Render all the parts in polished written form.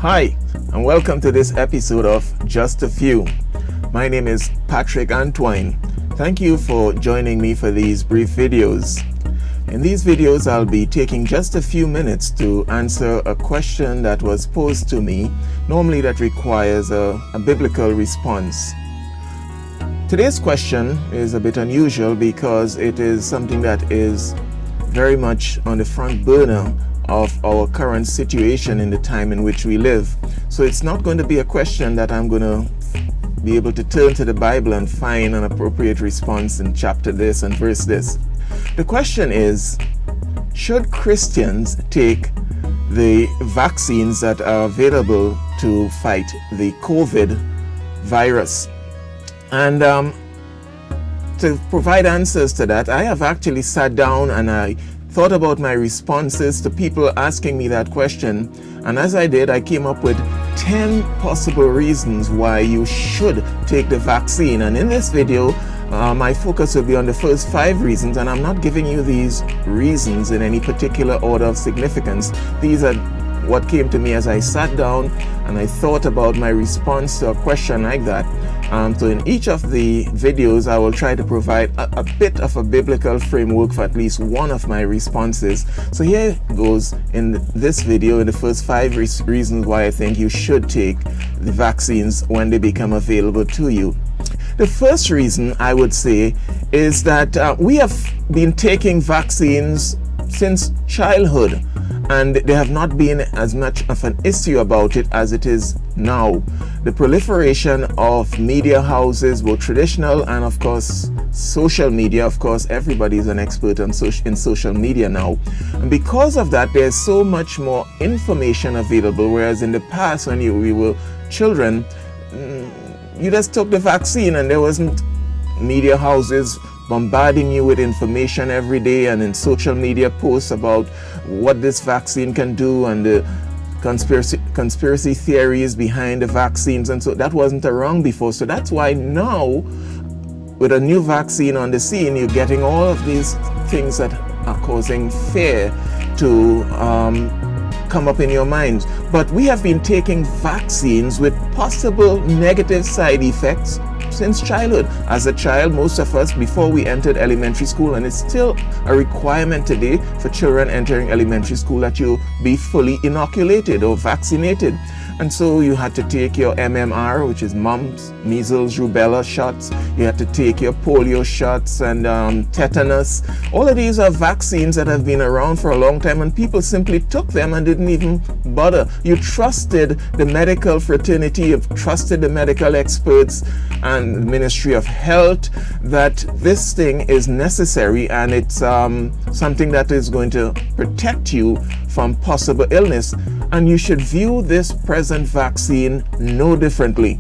Hi, and welcome to this episode of Just a Few. My name is Patrick Antoine. Thank you for joining me for these brief videos. In these videos, I'll be taking just a few minutes to answer a question that was posed to me, normally that requires a biblical response. Today's question is a bit unusual because it is something that is very much on the front burner of our current situation in the time in which we live. So it's not going to be a question that I'm going to be able to turn to the Bible and find an appropriate response in chapter this and verse this. The question is, should Christians take the vaccines that are available to fight the COVID virus? And to provide answers to that, I have actually sat down and I thought about my responses to people asking me that question, and as I did, I came up with 10 possible reasons why you should take the vaccine. And in this video, my focus will be on the first 5 reasons, and I'm not giving you these reasons in any particular order of significance. These are what came to me as I sat down and I thought about my response to a question like that. So in each of the videos, I will try to provide a bit of a biblical framework for at least one of my responses. So here goes in this video, in the first 5 reasons why I think you should take the vaccines when they become available to you. The first reason I would say is that we have been taking vaccines since childhood, and there have not been as much of an issue about it as it is now. The proliferation of media houses, both traditional and of course social media, of course everybody is an expert in social media now, and because of that there's so much more information available, whereas in the past when we were children, you just took the vaccine and there wasn't media houses bombarding you with information every day and in social media posts about what this vaccine can do and the conspiracy theories behind the vaccines, and so that wasn't around before. So that's why now with a new vaccine on the scene, you're getting all of these things that are causing fear to come up in your minds. But we have been taking vaccines with possible negative side effects since childhood. As a child, most of us, before we entered elementary school, and it's still a requirement today for children entering elementary school that you be fully inoculated or vaccinated. And so you had to take your MMR, which is mumps, measles, rubella shots. You had to take your polio shots and tetanus. All of these are vaccines that have been around for a long time, and people simply took them and didn't even bother. You trusted the medical fraternity, you trusted the medical experts and the Ministry of Health that this thing is necessary and it's something that is going to protect you from possible illness. And you should view this present vaccine no differently.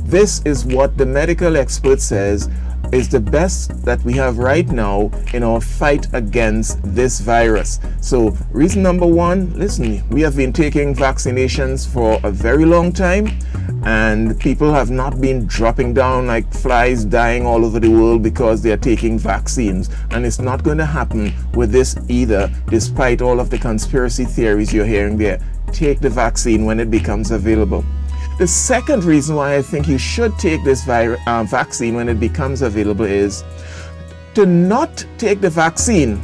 This is what the medical expert says is the best that we have right now in our fight against this virus. So reason number 1, listen, we have been taking vaccinations for a very long time, and people have not been dropping down like flies, dying all over the world because they are taking vaccines. And it's not going to happen with this either, despite all of the conspiracy theories you're hearing there. Take the vaccine when it becomes available. The second reason why I think you should take this vaccine when it becomes available is to not take the vaccine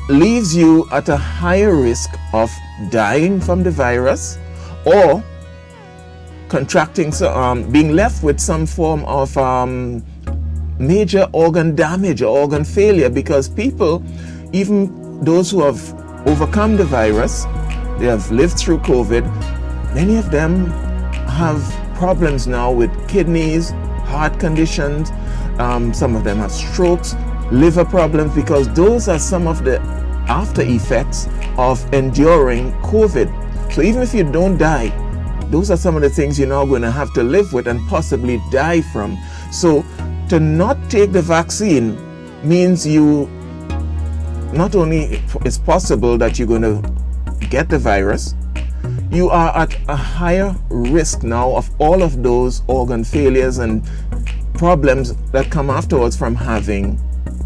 leaves you at a higher risk of dying from the virus or contracting, being left with some form of major organ damage or organ failure, because people, even those who have overcome the virus, they have lived through COVID, many of them have problems now with kidneys, heart conditions, some of them have strokes, liver problems, because those are some of the after effects of enduring COVID. So even if you don't die, those are some of the things you're now going to have to live with and possibly die from. So to not take the vaccine means you not only it's possible that you're going to get the virus, you are at a higher risk now of all of those organ failures and problems that come afterwards from having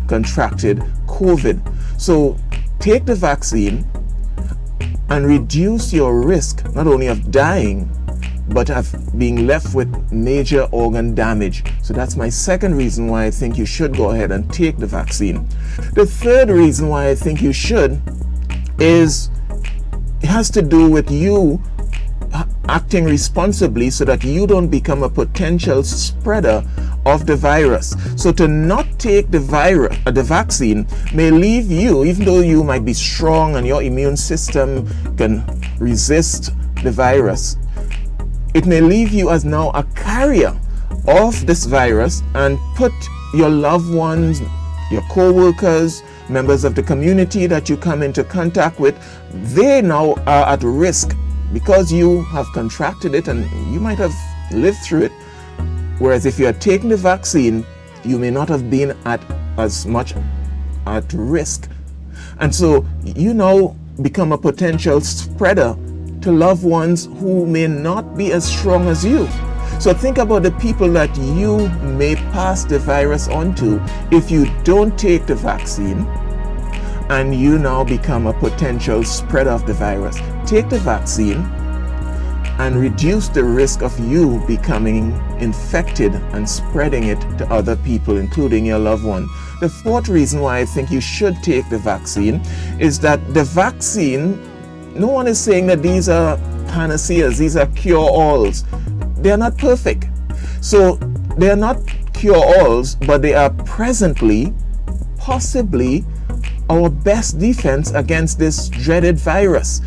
contracted COVID. So take the vaccine and reduce your risk not only of dying, but of being left with major organ damage. So that's my second reason why I think you should go ahead and take the vaccine. The third reason why I think you should is it has to do with you acting responsibly so that you don't become a potential spreader of the virus. So to not take the vaccine may leave you, even though you might be strong and your immune system can resist the virus, it may leave you as now a carrier of this virus and put your loved ones, your co-workers, members of the community that you come into contact with, they now are at risk because you have contracted it and you might have lived through it. Whereas if you had taken the vaccine, you may not have been at as much at risk. And so you now become a potential spreader to loved ones who may not be as strong as you. So think about the people that you may pass the virus on to if you don't take the vaccine, and you now become a potential spreader of the virus. Take the vaccine and reduce the risk of you becoming infected and spreading it to other people, including your loved one. The fourth reason why I think you should take the vaccine is that the vaccine, no one is saying that these are panaceas, these are cure-alls. They are not perfect. So they are not cure-alls, but they are presently, possibly, our best defense against this dreaded virus.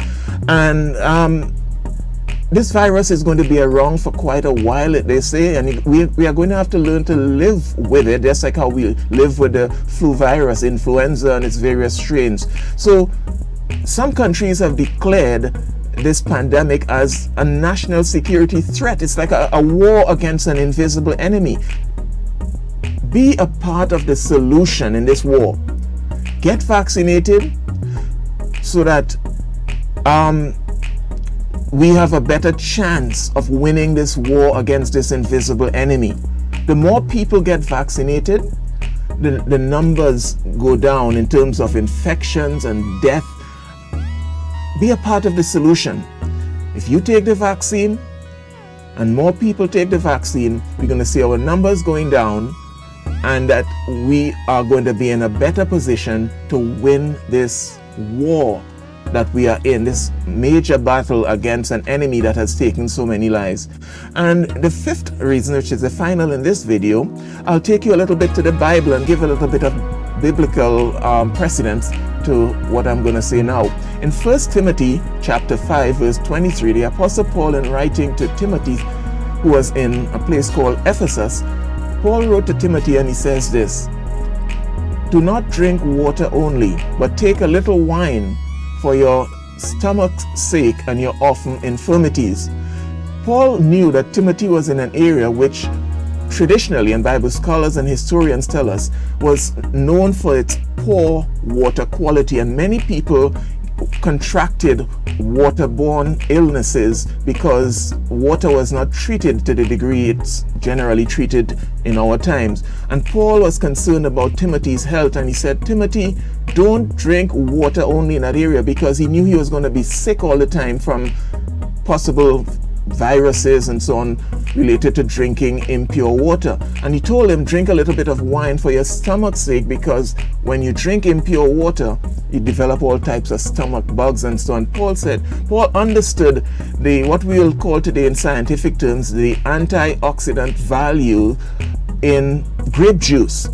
And this virus is going to be around for quite a while, they say, and we are going to have to learn to live with it, just like how we live with the flu virus, influenza, and its various strains. So some countries have declared this pandemic as a national security threat. It's like a war against an invisible enemy. Be a part of the solution in this war. Get vaccinated so that we have a better chance of winning this war against this invisible enemy. The more people get vaccinated, the numbers go down in terms of infections and death. Be a part of the solution. If you take the vaccine and more people take the vaccine, we're going to see our numbers going down, and that we are going to be in a better position to win this war that we are in, this major battle against an enemy that has taken so many lives. And the fifth reason, which is the final in this video, I'll take you a little bit to the Bible and give a little bit of biblical precedence to what I'm going to say now. In 1 Timothy chapter 5 verse 23, the Apostle Paul, in writing to Timothy, who was in a place called Ephesus, Paul wrote to Timothy and he says this: "Do not drink water only, but take a little wine for your stomach's sake and your often infirmities." Paul knew that Timothy was in an area which traditionally, and Bible scholars and historians tell us, was known for its poor water quality, and many people contracted waterborne illnesses because water was not treated to the degree it's generally treated in our times. And Paul was concerned about Timothy's health, and he said, "Timothy, don't drink water only in that area," because he knew he was going to be sick all the time from possible viruses and so on related to drinking impure water. And he told him, drink a little bit of wine for your stomach's sake, because when you drink impure water, you develop all types of stomach bugs and so on. Paul understood what we will call today in scientific terms the antioxidant value in grape juice,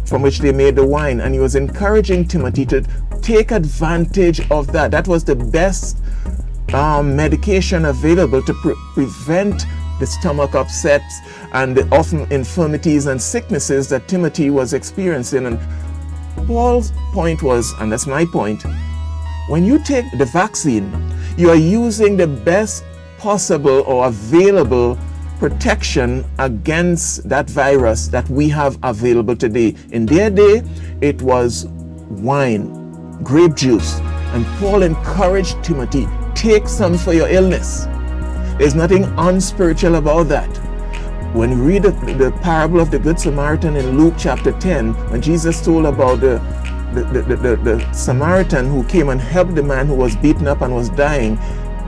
from which they made the wine, and he was encouraging Timothy to take advantage of that. That was the best medication available to prevent the stomach upsets and the often infirmities and sicknesses that Timothy was experiencing. And Paul's point was, and that's my point, when you take the vaccine, you are using the best possible or available protection against that virus that we have available today. In their day, it was wine, grape juice, and Paul encouraged Timothy, take some for your illness. There's nothing unspiritual about that. When you read the parable of the Good Samaritan in Luke chapter 10, when Jesus told about the the Samaritan who came and helped the man who was beaten up and was dying,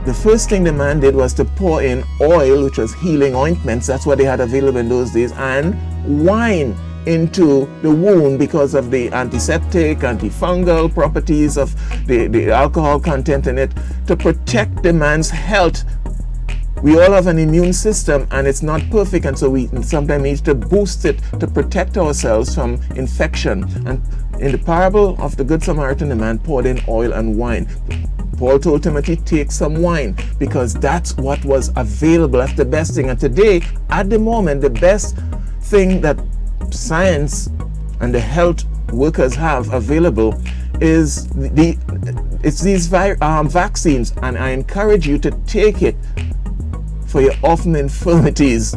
the first thing the man did was to pour in oil, which was healing ointments, that's what they had available in those days, and wine into the wound because of the antiseptic, antifungal properties of the alcohol content in it, to protect the man's health. We all have an immune system and it's not perfect, and so we sometimes need to boost it to protect ourselves from infection. And in the parable of the Good Samaritan, the man poured in oil and wine. Paul told Timothy, take some wine, because that's what was available. That's the best thing. And today, at the moment, the best thing that science and the health workers have available is these vaccines, and I encourage you to take it for your orphan infirmities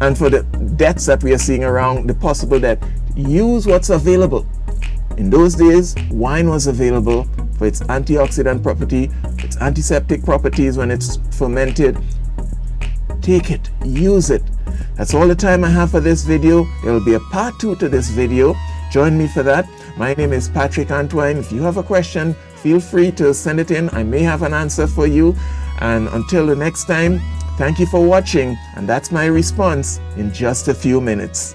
and for the deaths that we are seeing around, the possible death. Use what's available. In those days, wine was available for its antioxidant property, its antiseptic properties when it's fermented. Take it, use it. That's all the time I have for this video. There will be a part 2 to this video. Join me for that. My name is Patrick Antoine. If you have a question, feel free to send it in. I may have an answer for you. And until the next time, thank you for watching. And that's my response in just a few minutes.